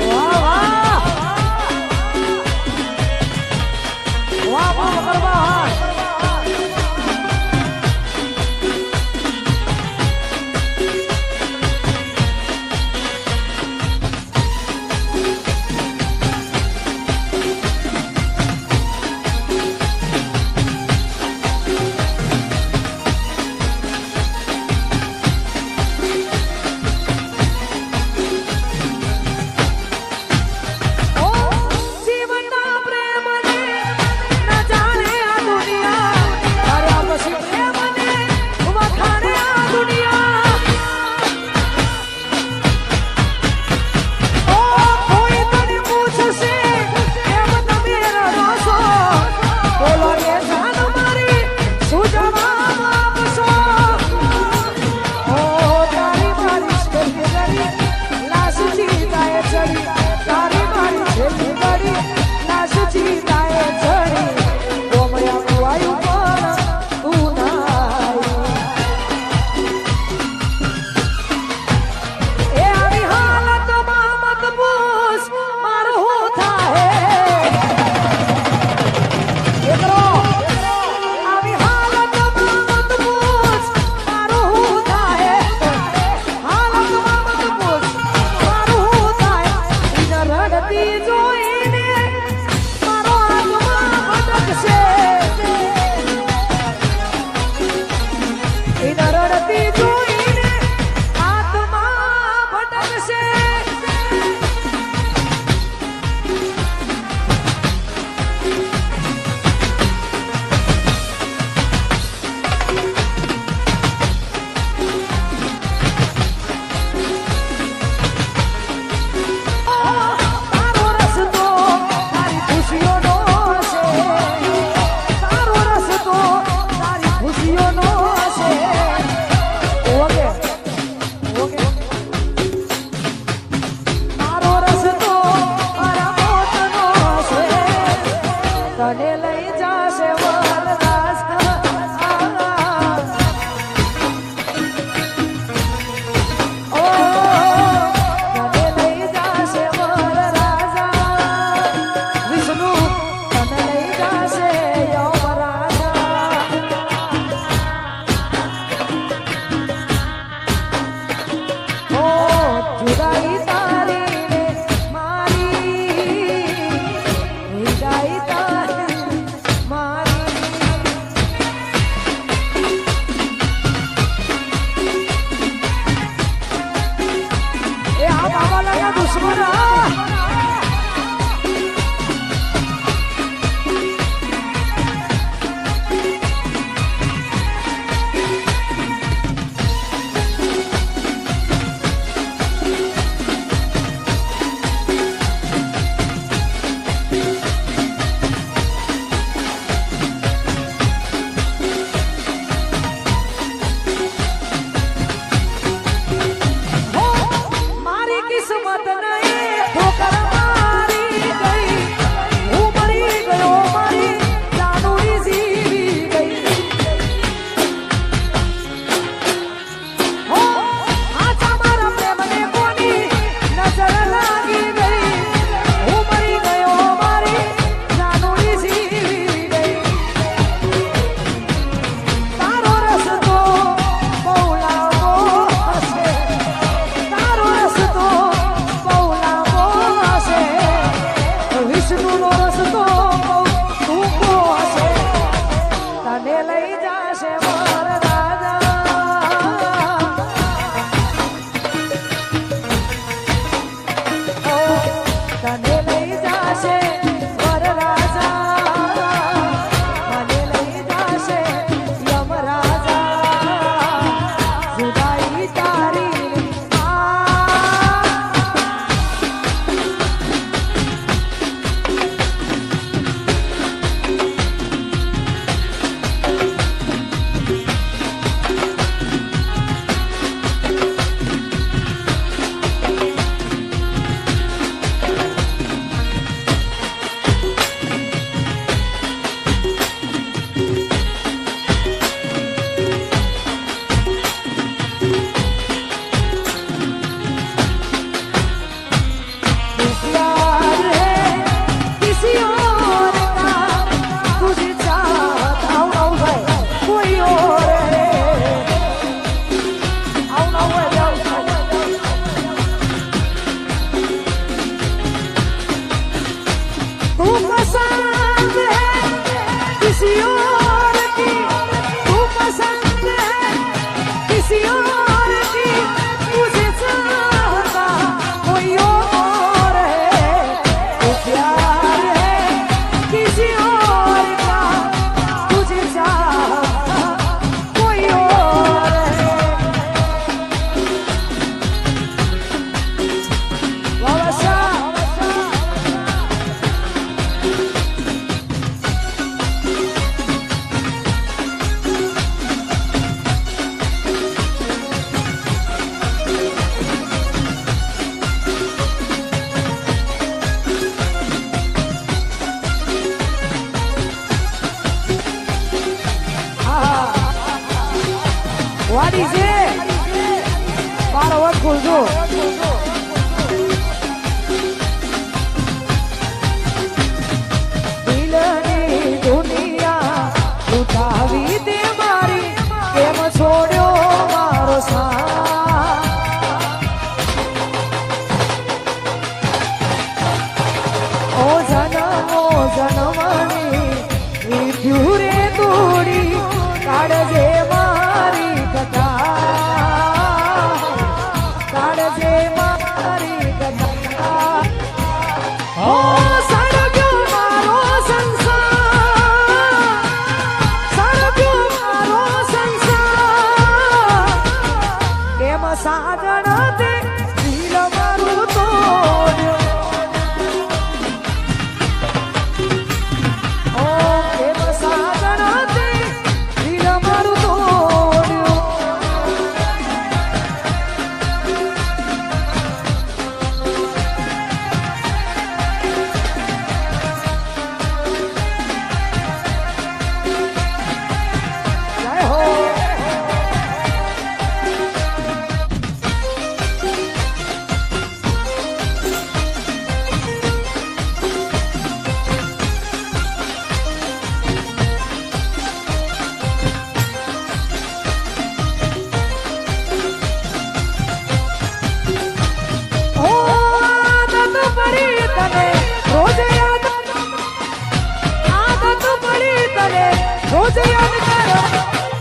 વાહ વાહ તને લઈ જાશે વરરાજા, મને લઈ જાશે યમરાજા, જુદાઈ તારી વાડી છે મારો વટ ખોલજો દિલની દુનિયા લૂંટાવી દે મારી કેમ છોડ્યો મારો સાથ ઓ જન્મની વિદ્યુ રે દોડી કાઢજે મારી કથા કાઢજે મારી કથા ઓ સળગ્યો મારો સંસાર સળગ્યો મારો સંસાર કેમ સાજણ તે દિલ મારું તોડ્યો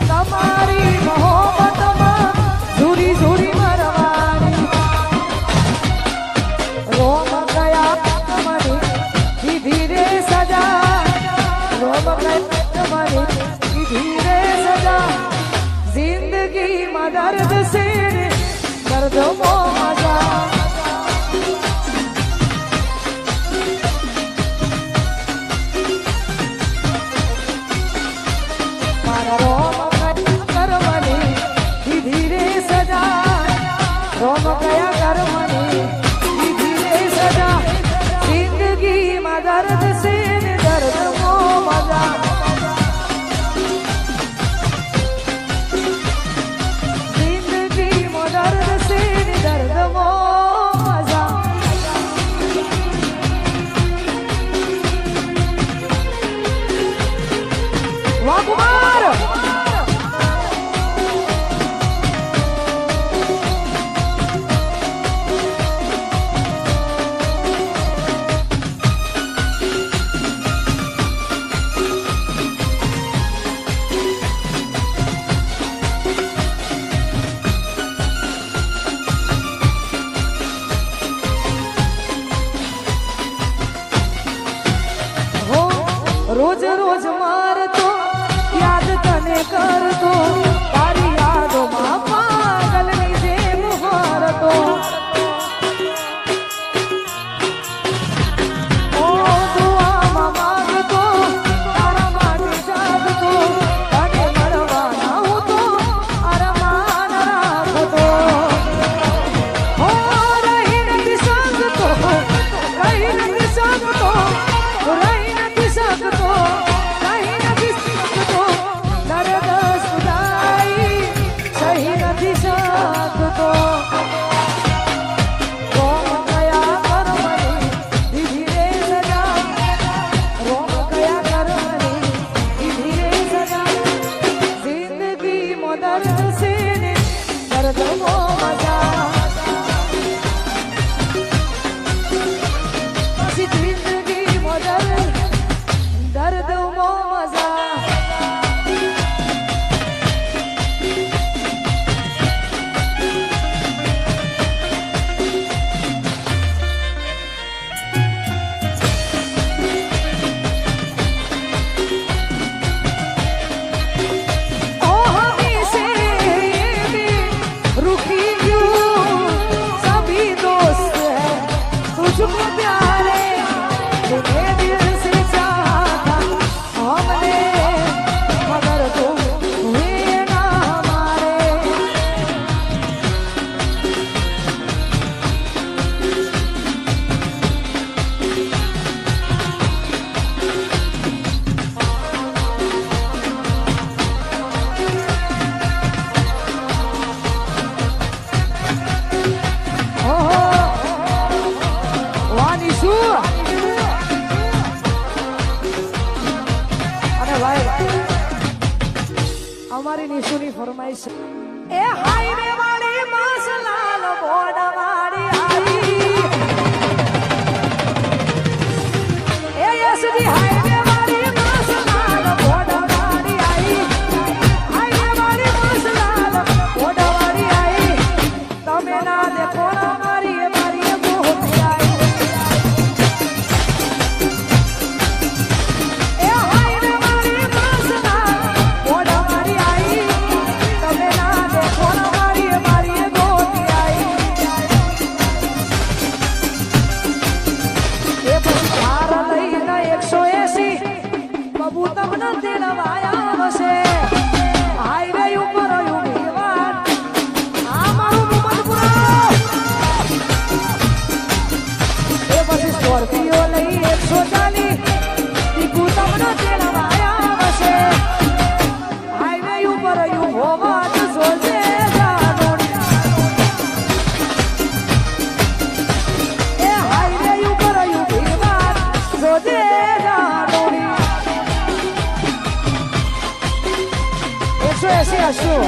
તમારી મોહબ્બતમાં ઝૂરી ઝૂરી મરવાની રોમ ગયા મને દીધી રે સજા રોમ ગયા મને દીધી રે સજા જિંદગીમાં દર્દ સે દર્દ મો મજા રોજ રોજ મારતો યાદ તને કરતો તારી યાદોમાં પાગલની જેમ હારતો ઓ દુઆમાં માંગતો તારા માટે જાગતો તને મળવાના હું તો અરમાન રાખતો હો રહી નથી શકતો રહી નથી શકતો રહી નથી શકતો રહી નથી શકતો દર્દ સુદાઈ સહી નથી શકતો રોમ કયા કરમની દીધી રે સજા રોમ કયા કરમની દીધી રે સજા જિંદગી મો દર્દ સે ને દર્દ મો મજા પછી જિંદગી મો દર્દ મો મજા ओ हमें से ये भी रुकी क्यों सभी दोस्त है तुझको प्यारे तुम्हें दिल से चाहा था हमने मगर तुम हुए ना हमारे વાનીશુ અને ભાઈ અમારી નિશુની ફરમાઈશ એ હાઈવે વાળી માસલાલ બોડા વાળી આવી એ યસદી હાઈવે વાળી માસલાલ બોડા વાળી આવી હાઈવે વાળી માસલાલ બોડા વાળી આવી તમે ના દેખો ના મારી મારી મોહતી આવી એ હાઈવે વાળી માસલાલ બોડા વાળી આવી તમે ના દેખો ના મારી મારી મોહતી આવી એ પછી ધાર લઈને 180 બબુ તમને તેલવાયા હશે હાઈવે ઉપર ઉભી વાત આ મારું મુમનપુરા એ પછી સ્કોર્પિયો લઈ 140 ટીકુ તમને તેલવાયા હશે હાઈવે ઉપર ઉભો વાત જોજે જાનોડી એ હાઈવે ઉપર ઉભી વાત જોજે જાનોડી 180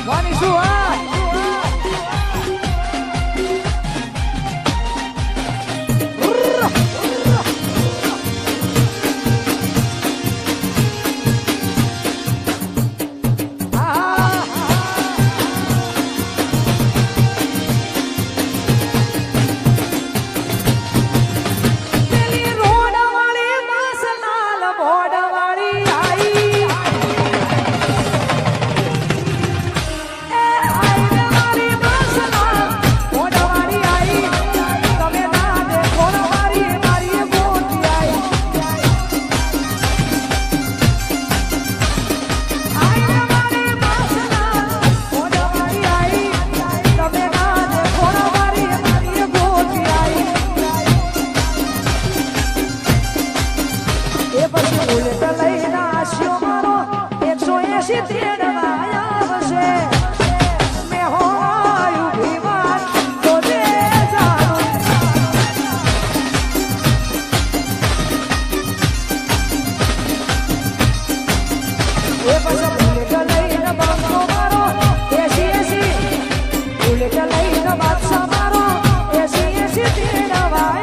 વાનીશુ પેલી રોડ વાળી માસલાલ બોડ વાળી આવી એ હાઈવે વાળી માસલાલ બોડ વાળી આવી તમે ના દેખો ના મારી મારી મોટી આવી હાઈવે વાળી માસલાલ બોડ વાળી આવી તમે ના દેખો ના મારી મારી મોટી આવી એ પછી ઉલટ લઈને આશ્યો મારો 180 તેડવાયા હશે મેં હો આયુ ભીમાન તો દે જાણું એ પછી ઉલટ લઈને બાંધો મારો 80 ઉલટ લઈને બાદશાહ મારો 80 તેડવાયા